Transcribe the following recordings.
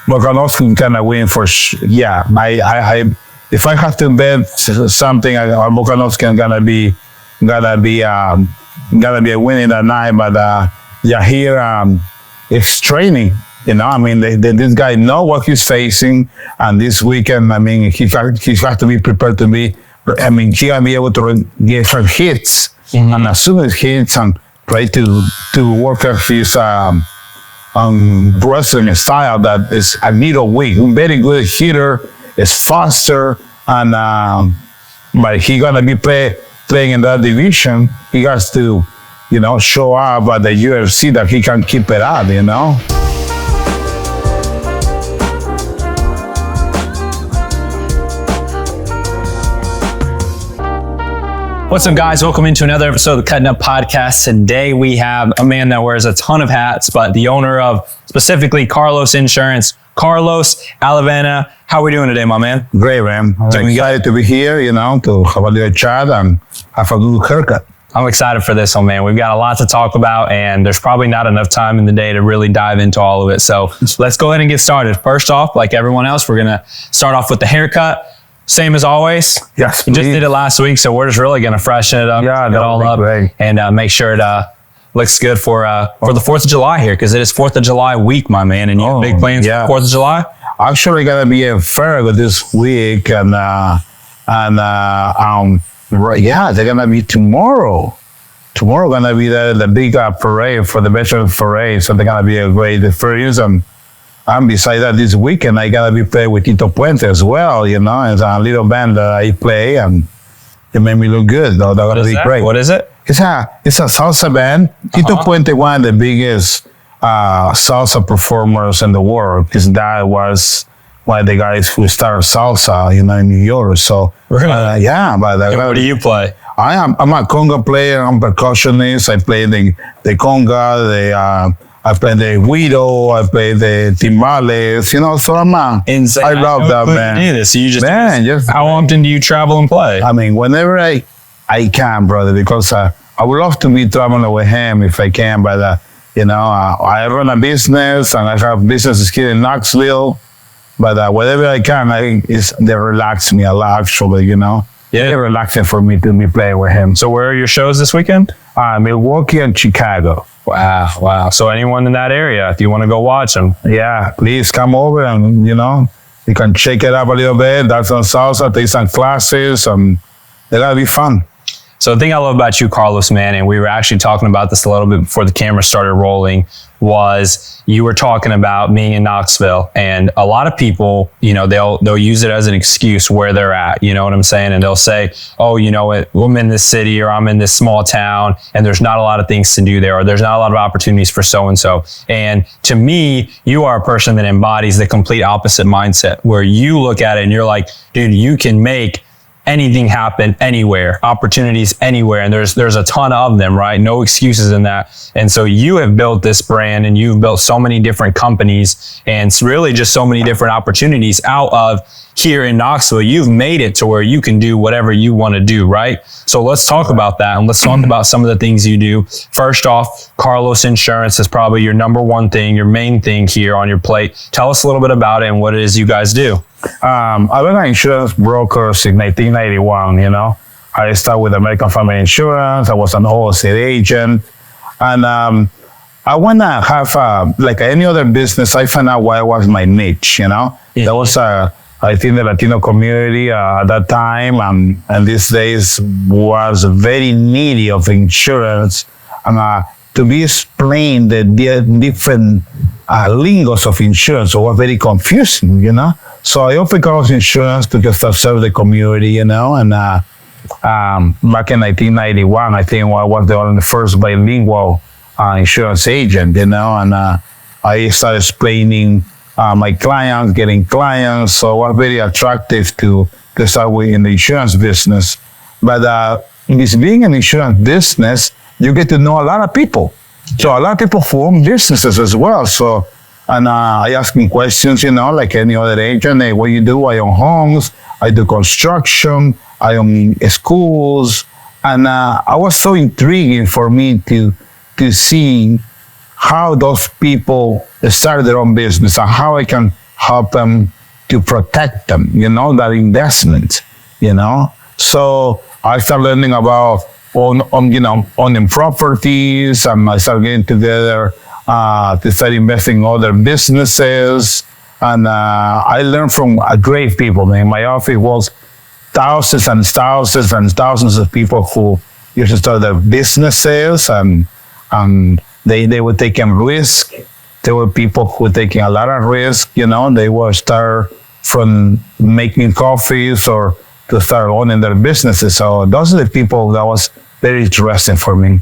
Volkanovski gonna win for sure. Yeah, I if I have to bet something, Volkanovski gonna be a winning that night. But Yahir is training. You know, I mean, this guy know what he's facing, and this weekend, I mean, he has to be prepared to be. I mean, he gonna be able to get some hits, and as soon as hits, and try to work off his wrestling style that is a little weak. Very good hitter, is faster, and but he gonna be playing in that division. He has to, you know, show up at the UFC that he can keep it up. You know. What's up, guys? Welcome into another episode of the Cutting Up Podcast. Today we have a man that wears a ton of hats, but the owner of specifically Carlos Insurance, Carlos Allavena. How are we doing today, my man? Great, man. I'm excited to be here, you know, to have a little chat and have a good haircut. I'm excited for this one, man. We've got a lot to talk about, and there's probably not enough time in the day to really dive into all of it. So let's go ahead and get started. First off, like everyone else, we're going to start off with the haircut. Same as always. Yes. You just did it last week, so we're just really going to freshen it up, get it all up, and make sure it looks good for the 4th of July here, because it is 4th of July week, my man. And you have big plans for 4th of July? Actually, gonna be in Farragut this week, and they're gonna be tomorrow. Tomorrow gonna be the big parade for the veteran parade, so they're gonna be a great experience. And besides that, this weekend I gotta be playing with Tito Puente as well. You know, it's a little band that I play, and it made me look good. They're gonna be great. What is it? It's a salsa band. Tito Puente, one of the biggest salsa performers in the world. His dad was one of the guys who started salsa, you know, in New York. So really? What do you play? I'm a conga player. I'm a percussionist. I play the conga, I play the guido, I play the timbales, you know, so insane. I love that, man. Do this. So you just how often do you travel and play? I mean, whenever I can, brother, because I would love to be traveling with him if I can, but, you know, I run a business and I have businesses here in Knoxville, but whenever I can, they relax me a lot, actually, you know. Yeah. It's relaxing for me to be playing with him. So where are your shows this weekend? Milwaukee and Chicago. Wow. So anyone in that area, if you want to go watch them. Yeah, please come over and, you know, you can shake it up a little bit, dance on salsa, take some classes, and they're going to be fun. So the thing I love about you, Carlos, man, and we were actually talking about this a little bit before the camera started rolling, was you were talking about being in Knoxville, and a lot of people, you know, they'll use it as an excuse where they're at, you know what I'm saying? And they'll say, oh, you know, I'm in this city, or I'm in this small town, and there's not a lot of things to do there, or there's not a lot of opportunities for so-and-so. And to me, you are a person that embodies the complete opposite mindset, where you look at it and you're like, dude, you can make anything happen anywhere, opportunities anywhere, and there's a ton of them, right? No excuses in that. And so you have built this brand, and you've built so many different companies, and it's really just so many different opportunities out of here in Knoxville. You've made it to where you can do whatever you want to do, right? So let's talk about that, and let's talk about some of the things you do. First off, Carlos Insurance is probably your number one thing, your main thing here on your plate. Tell us a little bit about it and what it is you guys do. I've been an insurance broker since 1991, you know. I started with American Family Insurance. I was an wholesale agent. And I want to have, like any other business, I found out what was my niche, you know. Yeah. That was, I think, the Latino community at that time, and these days was very needy of insurance. And to be explained the different lingos of insurance was very confusing, you know. So I opened Carlos Insurance to just serve the community, you know, and back in 1991, I think I was the first bilingual insurance agent, you know, and I started explaining my clients, getting clients, so it was very attractive to start with in the insurance business. But this being an insurance business, you get to know a lot of people. So a lot of people form businesses as well. So, and I ask me questions, you know, like any other agent. Hey, what you do? I own homes, I do construction, I own schools. And I was so intriguing for me to see how those people started their own business and how I can help them to protect them, that investment, So I started learning about owning properties, and I started getting together to start investing in other businesses. And I learned from great people. Man, my office was thousands and thousands and thousands of people who used to start their businesses, and they were taking risk. There were people who were taking a lot of risk. They were start from making coffees or to start owning their businesses. So those are the people that was very interesting for me.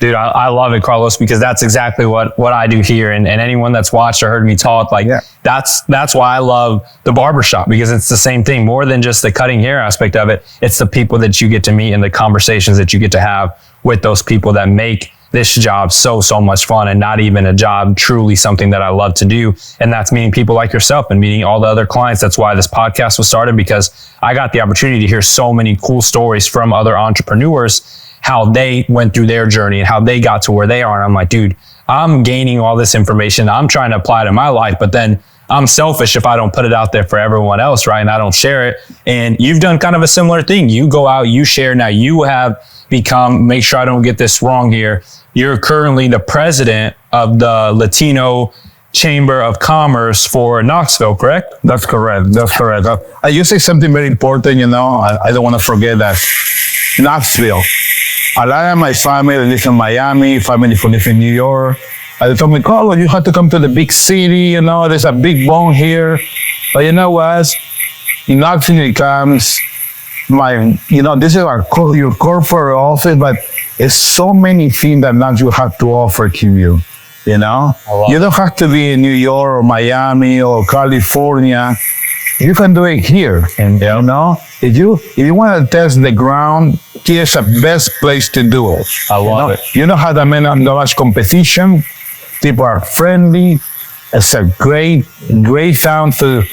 Dude, I love it, Carlos, because that's exactly what I do here. And anyone that's watched or heard me talk, that's why I love the barbershop, because it's the same thing. More than just the cutting hair aspect of it, it's the people that you get to meet and the conversations that you get to have with those people that make this job so much fun, and not even a job, truly something that I love to do. And that's meeting people like yourself and meeting all the other clients. That's why this podcast was started, because I got the opportunity to hear so many cool stories from other entrepreneurs, how they went through their journey and how they got to where they are. And I'm like, dude, I'm gaining all this information. I'm trying to apply it in my life, but then I'm selfish if I don't put it out there for everyone else, right? And I don't share it. And you've done kind of a similar thing. You go out, you share. Now you have become, make sure I don't get this wrong here, you're currently the president of the Latino Chamber of Commerce for Knoxville, correct? That's correct. You say something very important, I don't want to forget that. Knoxville. A lot of my family lives in Miami, family who live in New York. They told me, Carlos, you have to come to the big city, there's a big bone here. But you know what? In Knoxville it comes, this is your corporate office, but it's so many things that Knoxville have to offer to you, You don't have to be in New York or Miami or California. You can do it here, and if you want to test the ground, here's the best place to do it. I love it. You don't have that much competition. People are friendly. It's a great town to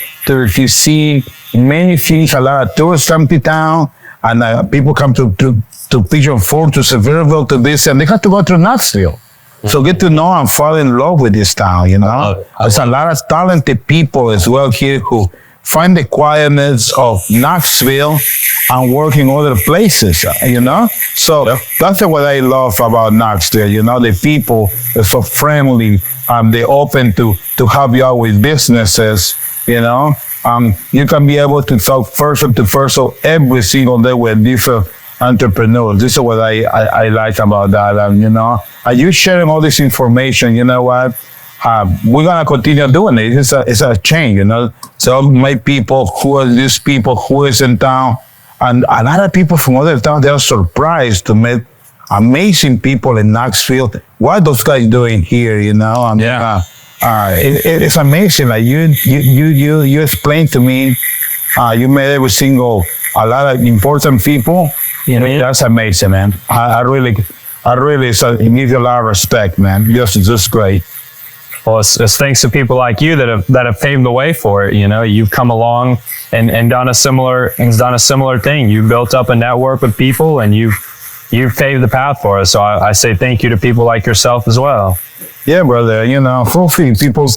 see many things. A lot of tourists come to town, and people come to Pigeon Forge, to Sevierville, to this, and they have to go to Knoxville. So get to know and fall in love with this town. There's a lot of talented people as well here who find the quietness of Knoxville and work in other places, So that's what I love about Knoxville, The people are so friendly, they're open to help you out with businesses, You can be able to talk person to person every single day with different entrepreneurs. This is what I like about that, and you sharing all this information, you know what? We're gonna continue doing it. It's a change, So my people, who are these people who is in town, and a lot of people from other towns, they are surprised to meet amazing people in Knoxville. What are those guys doing here? It's amazing. Like you explained to me, you met a lot of important people. That's amazing, man. I really need a lot of respect, man. Just great. Well, it's thanks to people like you that have paved the way for it. You've come along and done a similar thing. You built up a network with people, and you've paved the path for us. So I say thank you to people like yourself as well. Yeah, brother. Hopefully people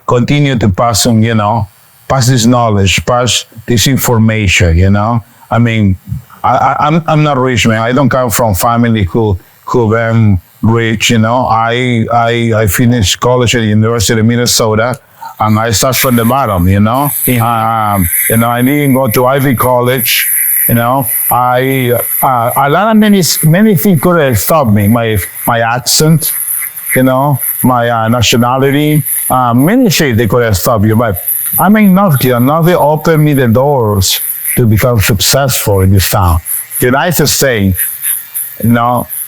continue to pass on, pass this knowledge, pass this information. I mean, I'm not rich, man. I don't come from family who been rich, I finished college at the University of Minnesota, and I start from the bottom, I didn't go to Ivy College, a lot of many things could have stopped me. My accent, my nationality, many things they could have stopped you. But I mean, nothing opened me the doors to become successful in this town. I have to say,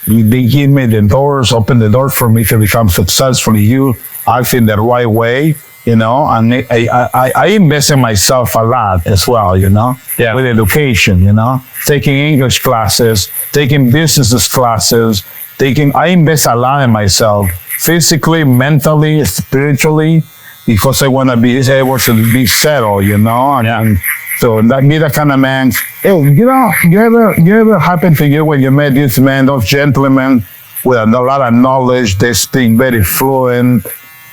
they give me the doors, open the door for me to become successful. You act in the right way, and I invest in myself a lot as well, with education, taking English classes, taking business classes, I invest a lot in myself, physically, mentally, spiritually, because I want to be able to be settled, and so that kind of man. Hey, you ever happened to you when you met this man, those gentlemen with a lot of knowledge, they speak very fluent,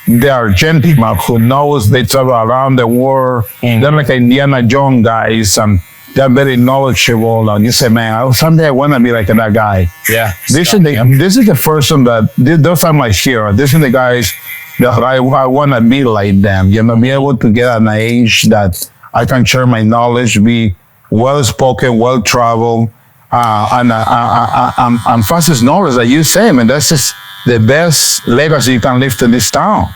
they are gentlemen who knows they travel around the world. They're like Indiana Jones guys, and they're very knowledgeable. And you say, man, someday I want to be like that guy. Yeah. This is the person that, those are my heroes. These are the guys that I want to be like them. You know, be able to get at an age that I can share my knowledge, be well-spoken, well-traveled, and fastest knowledge that you say, man. That's just the best legacy you can leave to this town.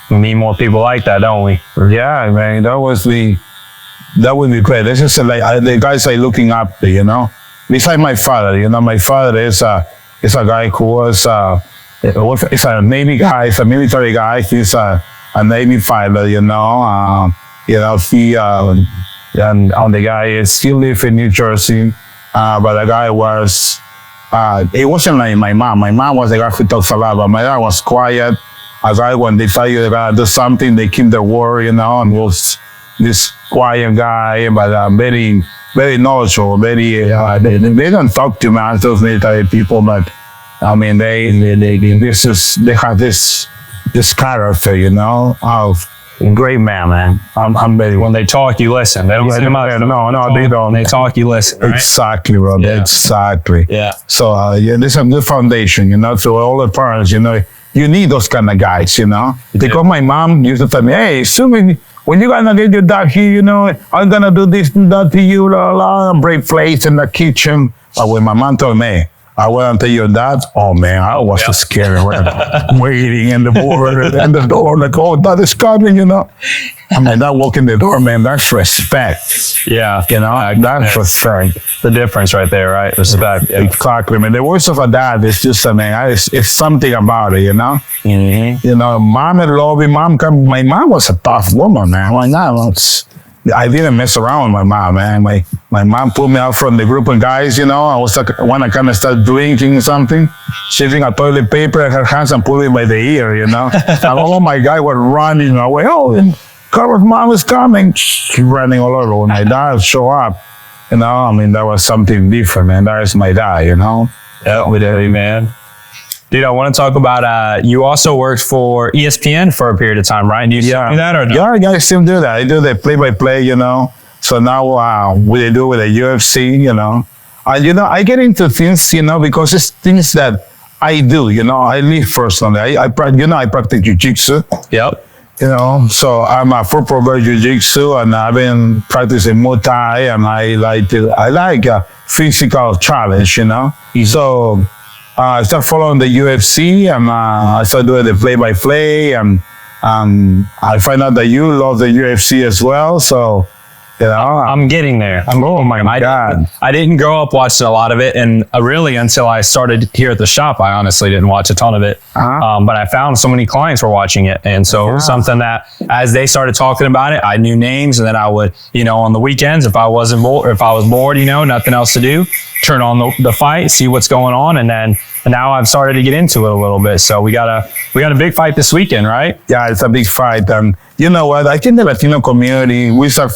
We need more people like that, don't we? Yeah, man, that would be great. This is like the guys I'm looking up to, you know. Besides my father, you know, my father is a guy who was he's a Navy guy, he's a military guy. He's a Navy pilot, you know. He and the guy is he lived in New Jersey, but the guy was it wasn't like my mom. My mom was the guy who talks a lot, but my dad was quiet. A guy, when they tell you they're gonna do something, they keep their word, you know, and was this quiet guy, but very, very knowledgeable, very, they don't talk too much, those military people, but I mean, they have this character, you know, of great man. I'm very. When they talk, you listen. They don't say much. No, they don't. They talk, you listen. Right? Exactly, bro. Yeah. Exactly. Yeah. So there's a good foundation, you know, to all the parents, you know. You need those kind of guys, you know. Because my mom used to tell me, hey, soon when you're gonna get your dad here, you know, I'm gonna do this and that to you, and break plates in the kitchen. But when my mom told me, I went to your dad, oh man, I was so scared. Waiting in the board and the door, like, oh, dad is coming, you know. I mean, that walk in the door, man, that's respect. Yeah. You know, that's respect. The difference right there, right? Respect. Yeah. Exactly. I mean, the words of a dad is just, it's something about it, you know? Mm-hmm. You know, mom and loving mom. My mom was a tough woman, man. I didn't mess around with my mom, man. My mom pulled me out from the group of guys, you know. I was like, when I kind of started drinking something, shaving a toilet paper in her hands and pulling by the ear, you know. And all of my guys were running away. Oh, and Carlos' mom is coming. She's running all over. When my dad showed up, you know, I mean, that was something different, man. That is my dad, you know. Yeah, with every man. Dude, I want to talk about, you also worked for ESPN for a period of time, right? Do you still do that or no? Yeah, I still do that. I do the play-by-play, you know. So now we do with the UFC, you know. You know, I get into things, you know, because it's things that I do, you know. I live personally. I practice jiu-jitsu. Yep. You know, so I'm a full pro jiu-jitsu, and I've been practicing Muay Thai, and I like a physical challenge, you know. Mm-hmm. So I started following the UFC, and I started doing the play-by-play, and I find out that you love the UFC as well, so, you know. I'm getting there. Oh my God. I didn't grow up watching a lot of it, and really until I started here at the shop, I honestly didn't watch a ton of it. But I found so many clients were watching it, and so it was something that as they started talking about it, I knew names, and then I would, you know, on the weekends, if I was bored, you know, nothing else to do, turn on the fight, see what's going on, and now I've started to get into it a little bit. So we got a big fight this weekend, right? Yeah, it's a big fight, and you know what? I think the Latino community, we start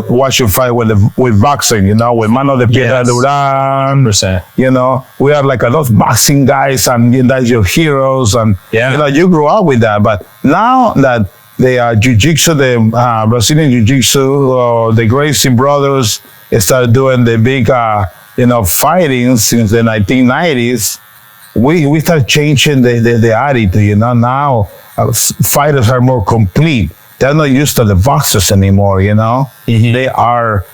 watching fight with boxing, you know, with Mano de Piedra Duran. 100%. You know, we are like a lot of boxing guys, and that's your heroes, and you know, you grew up with that. But now that the jiu-jitsu, the Brazilian jiu-jitsu, the Gracie brothers started doing the big, you know, fighting since the 1990s, we start changing the attitude, you know. Now fighters are more complete. They're not used to the boxers anymore, you know. Mm-hmm. They are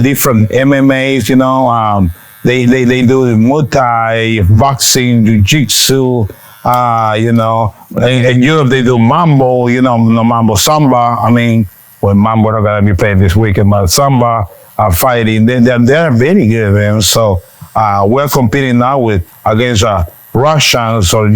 different MMAs, you know. They do Muay Thai, boxing, jiu-jitsu, you know. In Europe, they do Mambo, you know, Mambo Samba. I mean, well, Mambo not going to be playing this weekend, but Samba fighting, they're very good, man. So we're competing now against Russians or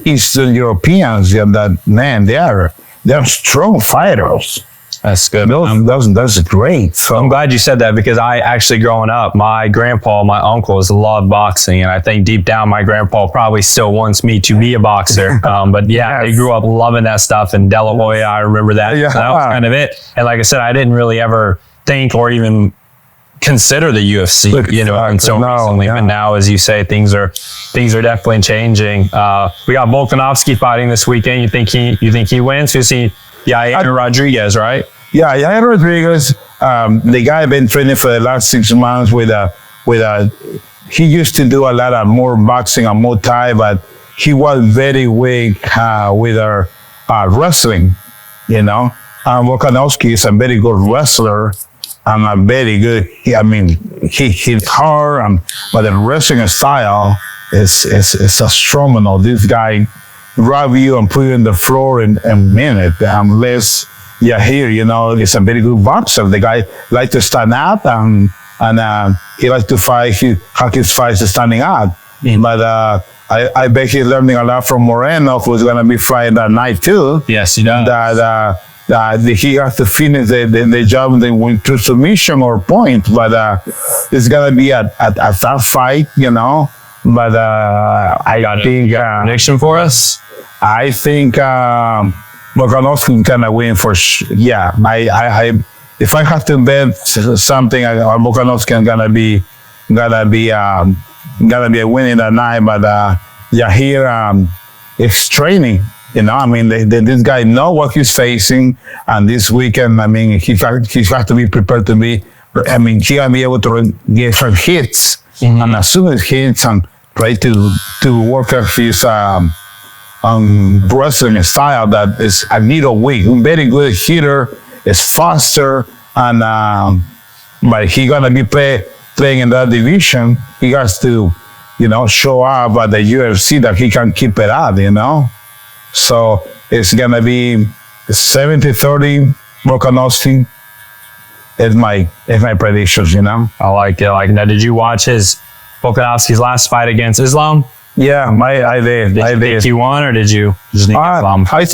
Eastern Europeans. Yeah, that, man, they're strong fighters. That's good. That's great. So I'm glad you said that, because I actually, growing up, my grandpa, my uncles loved boxing, and I think deep down my grandpa probably still wants me to be a boxer. But yeah, they grew up loving that stuff in De La Hoya. I remember that. Yeah. So that was kind of it. And like I said, I didn't really ever think or even consider the UFC, until recently. But now, as you say, things are definitely changing. We got Volkanovski fighting this weekend. You think he wins? Who's he? Yeah, Rodriguez, right? Yeah, Yair Rodriguez. The guy been training for the last 6 months with a. He used to do a lot of more boxing and Muay Thai, but he was very weak with our wrestling, Volkanovski is a very good wrestler and a very good, he hit hard, but the wrestling style is astronomical. This guy grab you and put you on the floor in a minute, unless Yair, is a very good boxer. The guy likes to stand up and he likes to fight. He fights standing up. But I bet he's learning a lot from Moreno, who's going to be fighting that night too. Yes, he does. That he has to finish the job through submission or point. But it's going to be a tough fight, But I think prediction for us. I think Volkanovski can win for sure. Yeah, if I have to bet something, Volkanovski gonna be a winning that night. But Yair is training. This guy know what he's facing, and this weekend, he has to be prepared to be. He gonna be able to get some hits, and as soon as hits, and try to work out his wrestling style that is a little weak. Very good hitter, is faster, and but he gonna be playing in that division. He has to, show up at the UFC that he can keep it up, So it's gonna be 70-30 Volkanovski. Is my predictions, I like it. Now, did you watch Volkanovski's last fight against Islam? Yeah, I did. Did you think he won, or did you just think Islam? I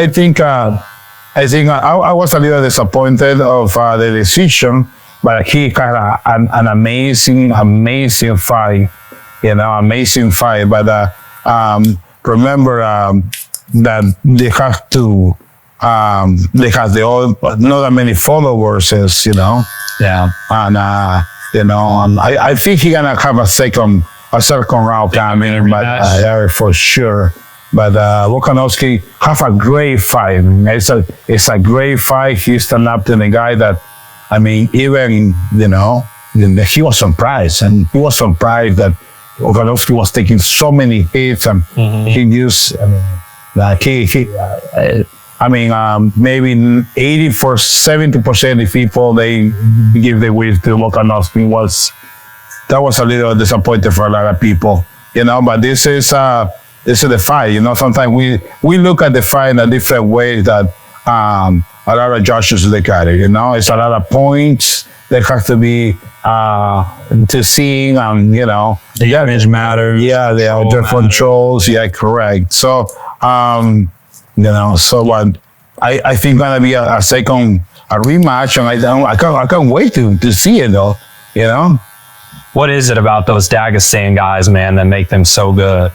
think I was a little disappointed of the decision, but he had an amazing fight, amazing fight. But remember that they have not that many followers, Yeah. And I think he's gonna have a second round coming, but for sure. But Volkanovski have a great fight. It's a great fight. He stand up to the guy that, even he was surprised, and he was surprised that Volkanovski was taking so many hits, and he used maybe 70% of people they give the win to Volkanovski. That was a little disappointing for a lot of people, But this is the fight, Sometimes we look at the fight in a different way that a lot of judges look at it. It's a lot of points that have to be to see, and the image matters. Yeah, they are the controls. Yeah, correct. So so what? I think gonna be a rematch, and I can't wait to see it though. What is it about those Dagestan guys, man, that make them so good?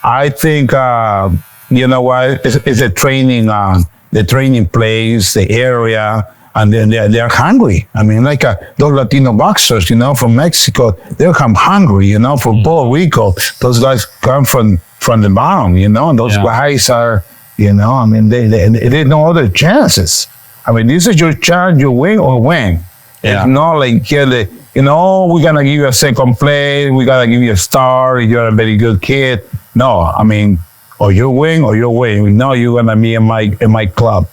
I think it's the training, the training place, the area, and then they're hungry. Those Latino boxers, from Mexico, they come hungry. From Puerto Rico, those guys come from the bottom. Those guys are. They no other chances. This is your chance, you win or win. Yeah. It's not like we're gonna give you a second place, we gotta give you a star, you're a very good kid. No, or you win or you win. No, you're gonna be in my club.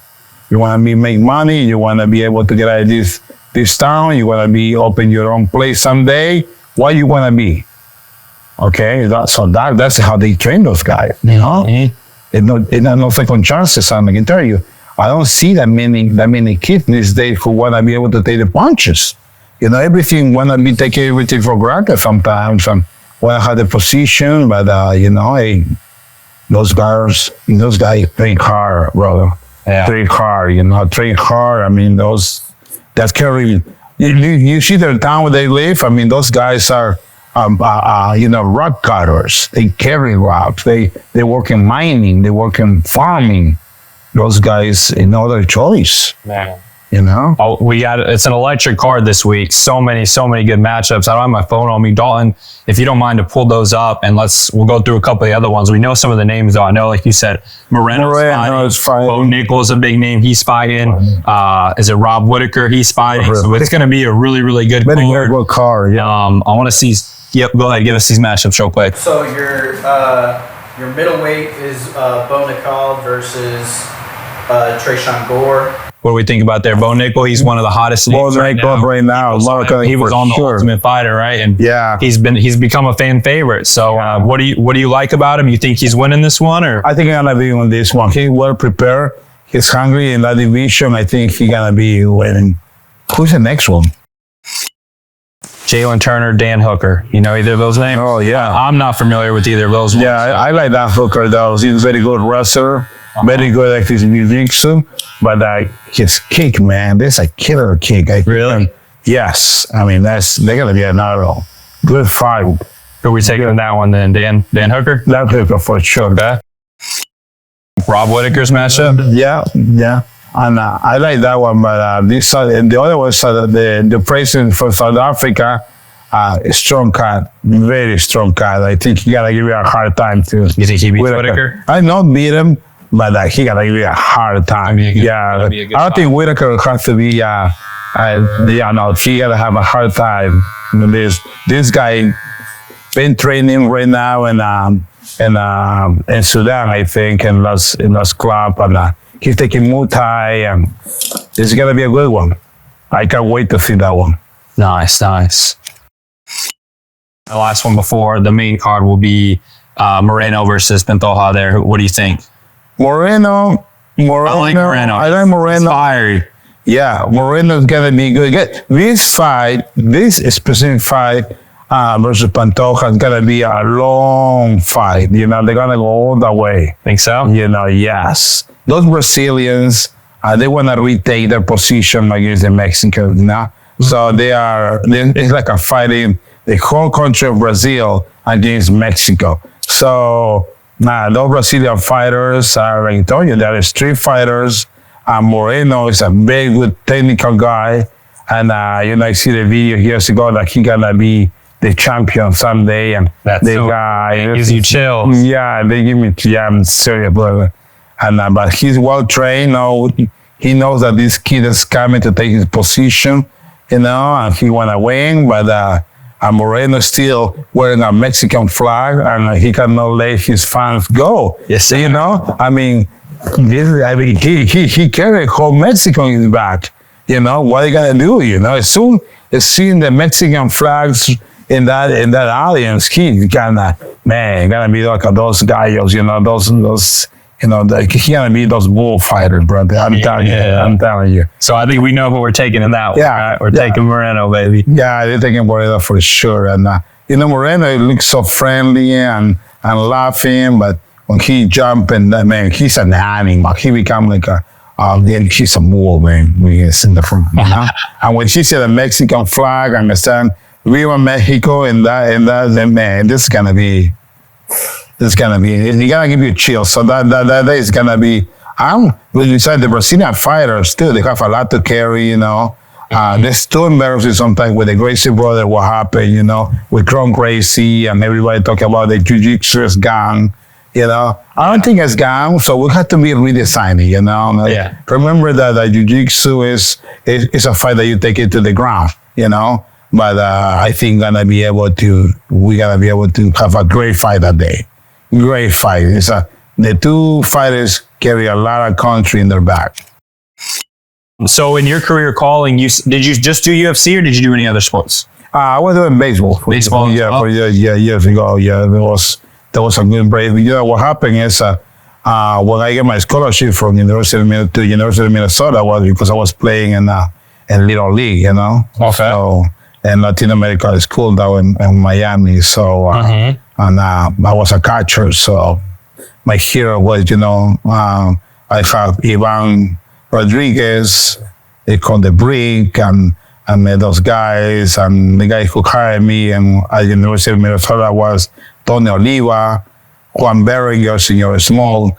You wanna make money, you wanna be able to get out of this town, you wanna be open your own place someday. What you wanna be? Okay, that's how they train those guys, Mm-hmm. It's no second chances. I can tell you, I don't see that many kids these days who want to be able to take the punches. Everything want to be taking everything for granted sometimes, and want to have the position. But those guys train hard, brother. Yeah. Train hard. Train hard. That carry. You see the town where they live. Those guys are. Rock cutters. They carry rocks. They work in mining. They work in farming. Those guys, no other choice. Man. you know? Oh, it's an electric card this week. So many good matchups. I don't have my phone on me. Dalton, if you don't mind to pull those up, and we'll go through a couple of the other ones. We know some of the names though. I know, like you said, Moreno's fighting. Bo Nichols, a big name. He's fighting. Is it Rob Whitaker? He's fighting. So it's going to be a really, really good card. Very good card, yeah. I want to see, go ahead, give us these matchups real quick. So your middleweight is Bo Nichols versus Trayshawn Gore. What do we think about there? Bo Nichols, he's one of the hottest names right now. He was on the Ultimate Fighter, right? And yeah, he's become a fan favorite. So what do you like about him? You think he's winning this one, or? I think he's gonna be on this one. He's well prepared. He's hungry in that division. I think he's gonna be winning. Who's the next one? Jalen Turner, Dan Hooker. You know either of those names? Oh yeah. I'm not familiar with either of those. Yeah, I like that Hooker though. He's a very good wrestler. Very good at his jiu-jitsu, but his kick, man, this is a killer kick. Really? Yes. I mean, they're gonna be another good fight. Who are we taking in that one then? Dan Hooker? Dan Hooker for sure. Okay. Rob Whitaker's matchup? Yeah. And I like that one, but the other one, the president for South Africa, strong cat, very strong cat. I think you gotta give you a hard time too. You think he beats Whitaker? I not beat him, but he gotta give you a hard time. I don't think Whitaker has to be. No, he gotta have a hard time. This guy been training right now in Sudan, I think, in Los Club, and he's taking Muay Thai, and it's gonna be a good one. I can't wait to see that one. Nice. The last one before the main card will be Moreno versus Pantoja there. What do you think? Moreno. I like Moreno. I like Moreno. It's fiery. Yeah, Moreno's gonna be good. This specific fight versus Pantoja is gonna be a long fight. You know, they're gonna go all the way. Think so? You know, yes. Those Brazilians, they wanna retake their position against the Mexicans, you know? So it's like a fighting the whole country of Brazil against Mexico. So those Brazilian fighters are, I told you, they're street fighters. Moreno is a very good technical guy. And, I see the video years ago that he's going to be the champion someday. And guy gives you chills. Yeah, they give me, I'm serious, brother. And, but he's well trained. He knows that this kid is coming to take his position, and he want to win. But Moreno still wearing a Mexican flag, and he cannot let his fans go. Yes, sir. I mean, he carried whole Mexico in his back. What are you gonna do? As soon as seeing the Mexican flags in that audience, he's gonna be like those gallos. He's gonna be those bullfighters, brother. I'm telling you. So I think we know who we're taking in that one. Yeah, right? We're taking Moreno, baby. Yeah, they're taking Moreno for sure. And Moreno looks so friendly and laughing, but when he jump and he's an animal. He become like he's a bull, man. He's in the front. And when she said the Mexican flag, I understand Viva Mexico and that, man, this is gonna be. It's gonna give you chills. So that is gonna be. Besides the Brazilian fighters too, they have a lot to carry. There's too embarrassing sometimes with the Gracie brother. What happened? With Cron Gracie and everybody talking about the jiu-jitsu is gone. I don't think it's gone. So we have to be redesigning. Yeah. Remember that jiu-jitsu is a fight that you take it to the ground. But I think we're gonna be able to have a great fight that day. Great fight. The two fighters carry a lot of country in their back. So in your career calling, did you just do UFC or did you do any other sports? I was doing baseball. Baseball? Years ago. Yeah, there was a good break. What happened is when I get my scholarship from University of Minnesota was because I was playing in Little League, Okay. So, and Latin America is cool down in Miami. So, and I was a catcher. So my hero was, I have Ivan Rodriguez, they called the Brick, and met those guys. And the guy who hired me at the University of Minnesota was Tony Oliva, Juan Berenger, Senior Small,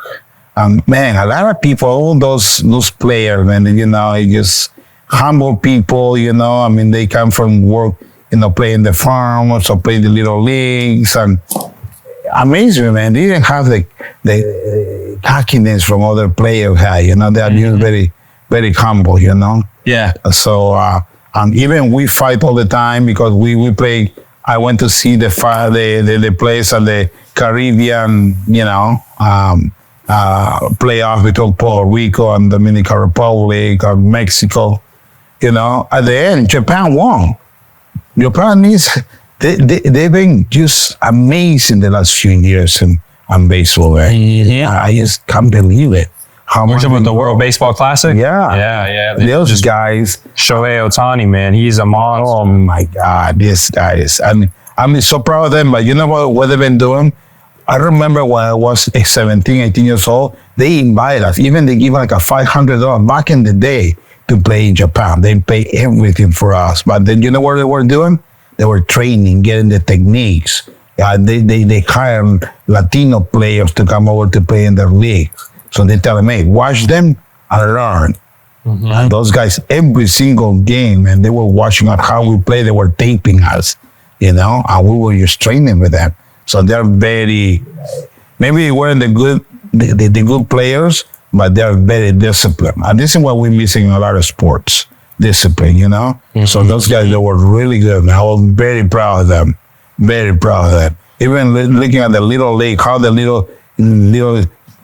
Man, a lot of people, all those players, man, it just humble people, I mean, they come from work, playing the farms or playing the little leagues, and amazing, man. They didn't have the cockiness from other players had, they are just very, very humble, Yeah. So, even we fight all the time because we play. I went to see the place at the Caribbean, playoff between Puerto Rico and Dominican Republic or Mexico. At the end, Japan won. Japan they've been just amazing the last few years in baseball. Right? Yeah. I just can't believe it. How We're much talking about the World Baseball Classic? Yeah. Yeah. Those guys. Shohei Ohtani, man, he's a monster. Oh my God, these guys. I'm so proud of them, but you know what they've been doing? I remember when I was 17, 18 years old, they invited us. Even they give like a $500 back in the day to play in Japan. They pay everything for us. But then you know what they were doing? They were training, getting the techniques. They hired Latino players to come over to play in their league. So they tell them, hey, watch them and learn. And those guys, every single game, and they were watching us how we play. They were taping us, and we were just training with them. So they're maybe they weren't the good players, but they're very disciplined. And this is what we're missing in a lot of sports, discipline, So those guys, they were really good. I was very proud of them, very proud of them. Even looking at the little league, how the little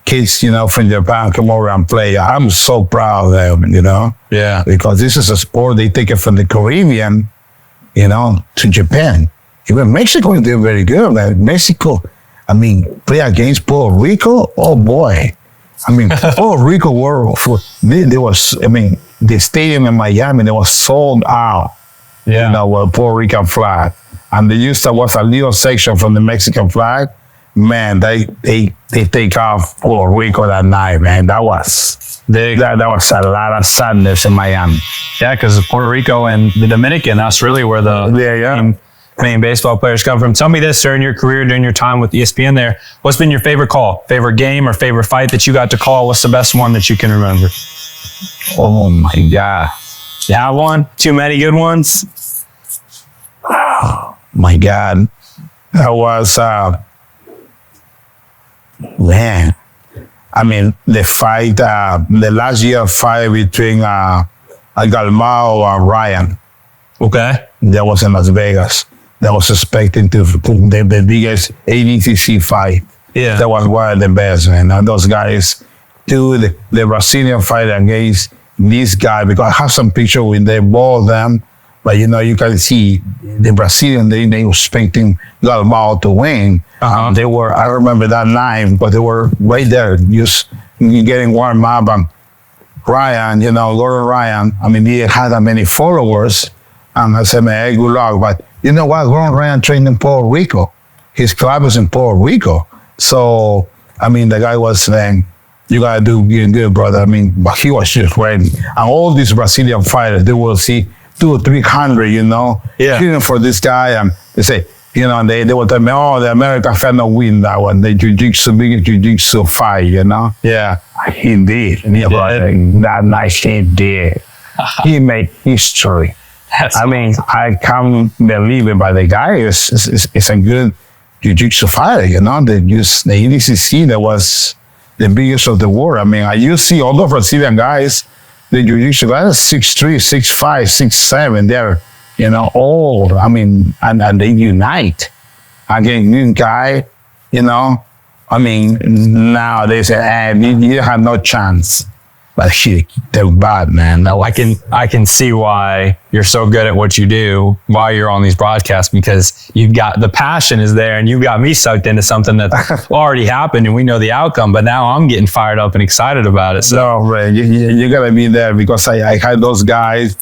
kids, from Japan come over and play. I'm so proud of them, Yeah. because this is a sport, they take it from the Caribbean, to Japan. Even Mexico is doing very good. Like Mexico, play against Puerto Rico. Oh boy. Puerto Rico the stadium in Miami, they was sold out. Yeah. With Puerto Rican flag. And they used to was a little section from the Mexican flag. Man, they take off Puerto Rico that night, man. That was that was a lot of sadness in Miami. Yeah, because Puerto Rico and the Dominican, that's really where the main baseball players come from. Tell me this, during your career, during your time with ESPN there, what's been your favorite call, favorite game, or favorite fight that you got to call? What's the best one that you can remember? Oh my God. You have one? Too many good ones? Oh my God. That was, man. The fight, the last year fight between Galmao and Ryan. Okay. That was in Las Vegas. That was expecting to the biggest ADCC fight. Yeah. That was one of the best, man. And those guys, the Brazilian fight against this guy, because I have some picture with they ball them, but you can see the Brazilian, they were expecting Galmao to win. They were, I remember that night, but they were right there, just getting warm up. And Ryan, Gordon Ryan, he didn't have that many followers. And I said, man, hey, good luck. But you know what? Gordon Ryan trained in Puerto Rico. His club is in Puerto Rico. So, the guy was saying, you got to do good, brother. But he was just ready. And all these Brazilian fighters, they will see 200 or 300, cheering for this guy. And they say, and they will tell me, oh, the American fan will win that one. The biggest jiu-jitsu fight, Yeah. He did. That night he did. He made history. I can't believe it, but the guy is a good jiu-jitsu fighter, the EDCC, that was the biggest of the world. You see all the Brazilian guys, the jiu-jitsu guys, 6'3", 6'5", 6'7", they're, old. And they unite against new guy, now they say, you have no chance. But shit, they're bad, man. No, I can see why you're so good at what you do while you're on these broadcasts, because you've got the passion is there, and you've got me sucked into something that's already happened and we know the outcome. But now I'm getting fired up and excited about it. So no, man, you gotta be there, because I had those guys.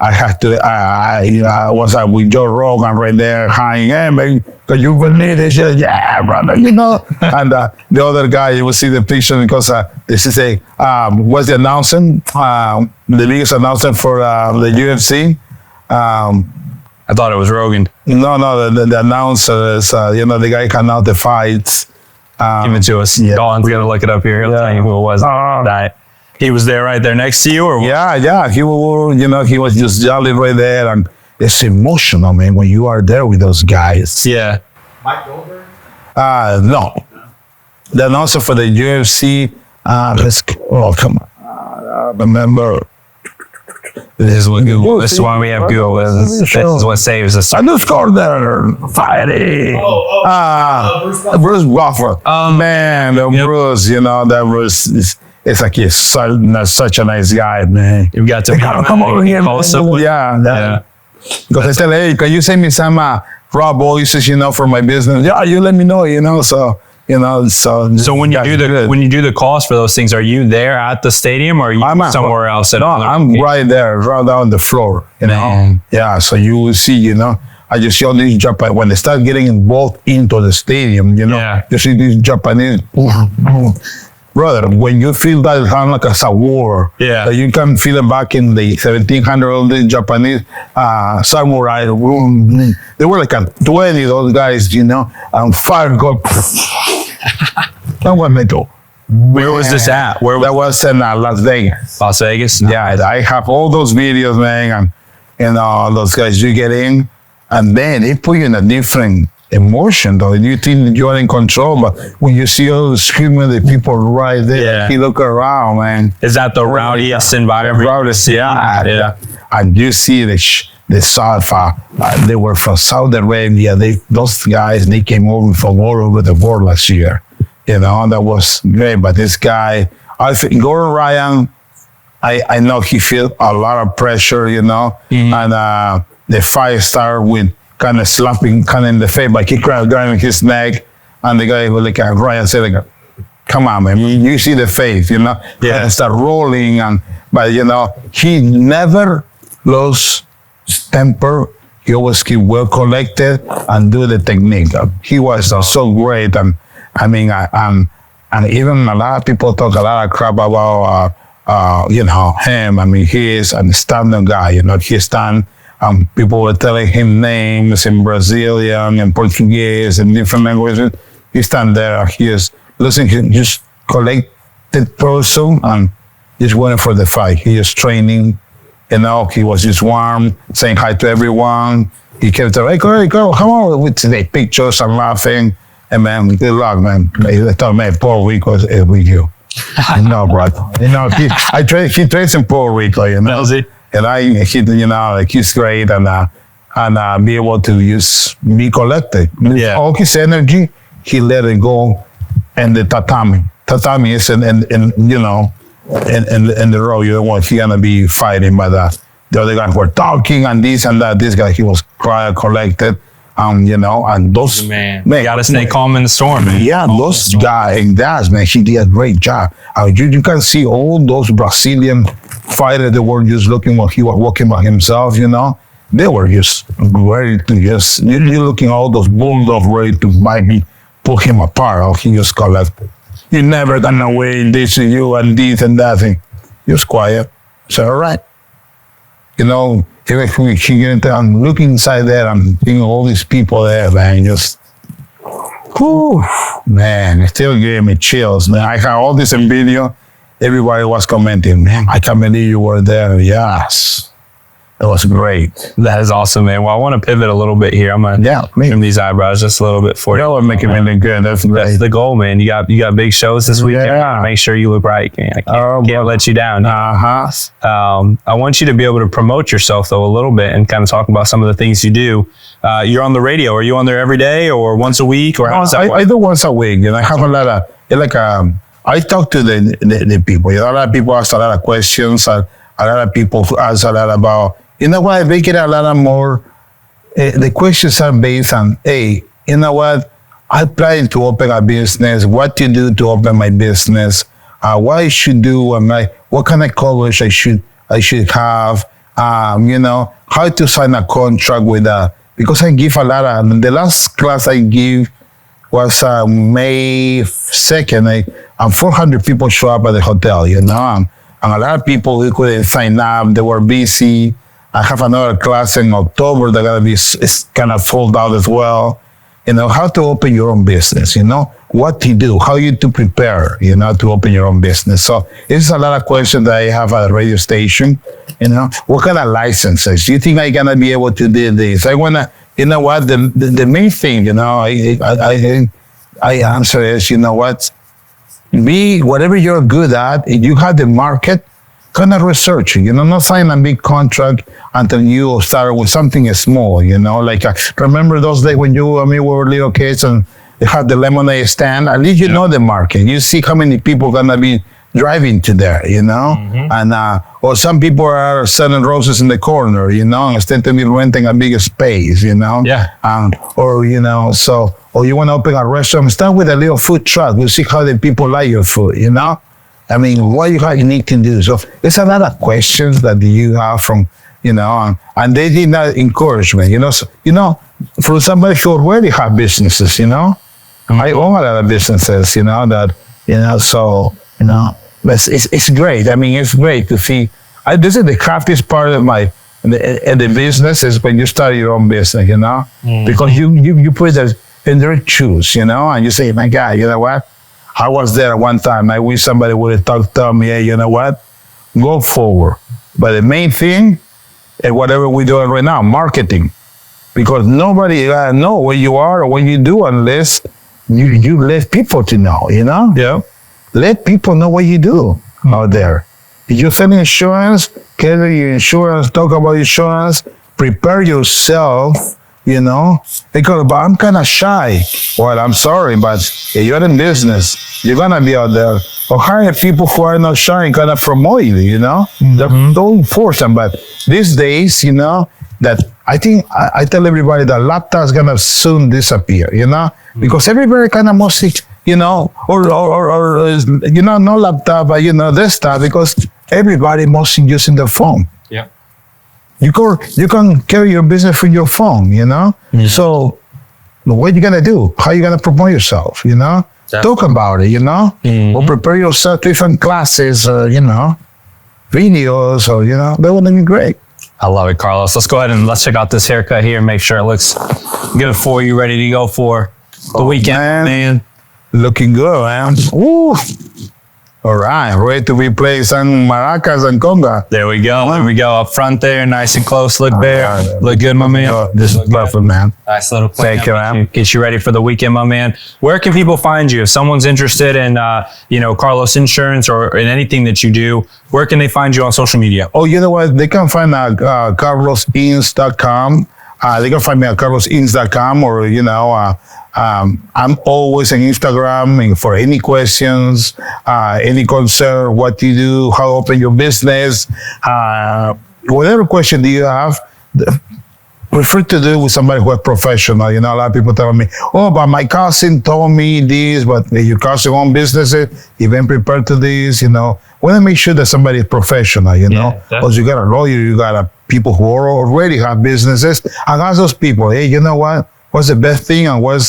I had to, I was with Joe Rogan right there, hanging, hey, man, because you believe this shit? Yeah, brother, And the other guy, you will see the picture, because this is what's the announcement? The biggest announcement for the UFC. I thought it was Rogan. No, the announcer is, the guy can out the fights. Give it to us. Yeah. Dawn's gonna look it up here. He'll tell you who it was. He was there right there next to you, or what? Yeah. He was just jolly right there, and it's emotional, man, when you are there with those guys. Yeah. Mike Goldberg? No. Then also for the UFC, come on. Remember. This is what Google. This is why we have Google. This is what saves us. I just scored there fighting. Bruce Buffer. Man, Bruce, that Bruce is like he's such a nice guy, man. You got to come over here. Yeah. Because I said, hey, can you send me some raw voices, for my business? Yeah, you let me know, so. So when you do the calls for those things, are you there at the stadium, or are you somewhere else? I'm right there, right on the floor. Man. Yeah. So you will see. I just see all these Japanese when they start getting involved into the stadium. You see these Japanese. Brother, when you feel that, it's kind of like a war. Yeah. You can feel it back in the 1700s, the Japanese samurai. They were like 20, those guys, and fire go. Where was this at? That was in Las Vegas. Las Vegas? Yeah, I have all those videos, man, and those guys, you get in, and then they put you in a different emotion, though. You think you're in control, but when you see all the screaming, the people right there, you look around, man. Is that the rowdiest environment? Rowdiest, yeah. And you see the South, they were from Saudi Arabia. Those guys, they came over from all over the world last year. That was great. But this guy, I think Gordon Ryan, I know he felt a lot of pressure, Mm-hmm. And the fight started with kind of slapping kind of in the face, but he grabbing his neck, and the guy was like, Ryan said, like, come on, man, you see the face, and start rolling, but he never lost his temper. He always keep well collected and do the technique. He was so great, and I mean, and even a lot of people talk a lot of crap about him. I mean, he is a standard guy. He stand. People were telling him names in Brazilian and Portuguese and different languages. He stand there. He is listening. He just collected person and just waiting for the fight. He is training. He was just warm, saying hi to everyone. He kept saying, hey, girl, come on with the pictures and laughing. And man, good luck, man. They told me Puerto Rico is with you. No, brother. He trains in Puerto Rico, Does he? And he's great, and be able to just be collected. Yeah. All his energy, he let it go in the tatami. Tatami is in the road. You don't want he gonna be fighting, but the other guys were talking and this and that. This guy, he was quiet, collected, and those man, you gotta stay calm in the storm, man. Yeah, those guys, man, he did a great job. You can see all those Brazilian fighters that were just looking what he was walking by himself, they were just ready to you're looking at all those bulldogs ready to bite me, pull him apart, or he just collected. You're never gonna win this and you and this and that thing. Just quiet. So all right. I'm looking inside there, I'm seeing all these people there, man, just man, it still gave me chills, man. I had all this in video. Everybody was commenting, man, I can't believe you were there. Yes. It was great. That is awesome, man. Well, I want to pivot a little bit here. I'm gonna trim these eyebrows just a little bit for you. We're making me look good. That's the goal, man. You got big shows this weekend. Yeah. Make sure you look right. I can't let you down. I want you to be able to promote yourself though a little bit and kind of talk about some of the things you do. You're on the radio. Are you on there every day or once a week, or how's that work? I do once a week. I have a lot of I talk to the people. A lot of people ask a lot of questions. A lot of people ask a lot about. I make it a lot of more. The questions are based on, hey, I'm planning to open a business. What to do to open my business? What I should do? What kind of coverage I should have? How to sign a contract with because I give a lot of. The last class I give was May 2nd. 400 people show up at the hotel. And a lot of people who couldn't sign up. They were busy. I have another class in October that gonna be kind of sold out as well. How to open your own business, what to do, how you to prepare, to open your own business. So it's a lot of questions that I have at the radio station. What kind of licenses? Do you think I'm gonna be able to do this? I wanna, what? The main thing, I answer is, be whatever you're good at. If you have the market, kind of research, not sign a big contract until you start with something small, like remember those days when you and me were little kids and they had the lemonade stand. At least you know the market. You see how many people gonna be driving to there, and or some people are selling roses in the corner, instead of renting a bigger space, or you want to open a restaurant, start with a little food truck. We'll see how the people like your food, I mean, what you need to do. So there's a lot of questions that you have from, and they did not encourage me, for somebody who already have businesses, I own a lot of businesses, so, but it's great. I mean, it's great to see. This is the craftiest part of the business is when you start your own business, because you put it in their shoes, and you say, my God, you know what? I was there one time. I wish somebody would have talked to me, hey, you know what? Go forward. But the main thing is whatever we're doing right now, marketing. Because nobody know where you are or what you do unless you let people to know, Yeah. Let people know what you do out there. If you're selling insurance, carry your insurance, talk about insurance, prepare yourself, because but I'm kind of shy. Well, I'm sorry, but if you're in business, you're gonna be out there. Or hire people who are not shy and kind of promote you, Don't force them. But these days, that I think I tell everybody that laptop's gonna soon disappear, because everybody kind of mostly, or no laptop, but desktop, because everybody mostly using the phone. Yeah. You can carry your business from your phone, So what are you gonna do? How are you gonna promote yourself? Talk about it, or prepare yourself to different classes, videos, or that would be great. I love it, Carlos. Let's go ahead and let's check out this haircut here. Make sure it looks good for you. Ready to go for the weekend, man. Looking good, man. Ooh. All right, ready to be playing some maracas and conga. There we go. There we go. Up front there, nice and close. Look there. Look good, my man. This is perfect, man. Nice little play. Thank you, man. Get you ready for the weekend, my man. Where can people find you? If someone's interested in, Carlos Insurance or in anything that you do, where can they find you on social media? Oh, you know what? They can find carlosins.com. They can find me at carlosins.com or, I'm always on Instagram for any questions, any concern, what you do, how to open your business, whatever question do you have, prefer to do with somebody who is professional. A lot of people tell me, oh, but my cousin told me this, but your cousin own businesses, even prepared to this, want to make sure that somebody is professional, because you got a lawyer, you got people who already have businesses, and ask those people, hey, you know what? What's the best thing and why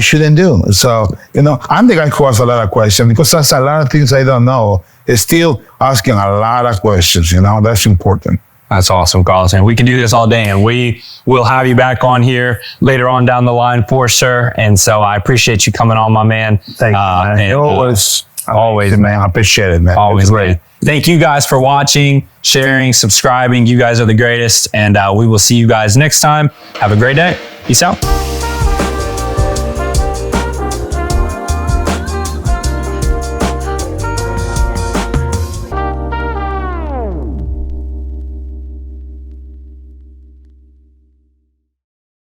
shouldn't do? So, I'm the guy who asks a lot of questions because that's a lot of things I don't know. It's still asking a lot of questions, that's important. That's awesome, Carlos. And we can do this all day, and we will have you back on here later on down the line for sure. And so I appreciate you coming on, my man. Thank you, man. Always, man. I appreciate it, man. Always great. Thank you guys for watching, sharing, subscribing. You guys are the greatest. And we will see you guys next time. Have a great day. Peace out.